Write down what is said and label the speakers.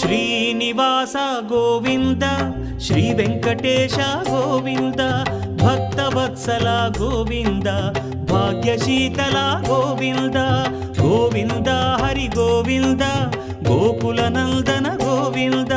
Speaker 1: Srinivasa Govinda Shri Venkatesha Govinda Bhaktavatsala Govinda భాగ్యశీతల Govinda Govinda Hari Govinda Gokula Nandana Govinda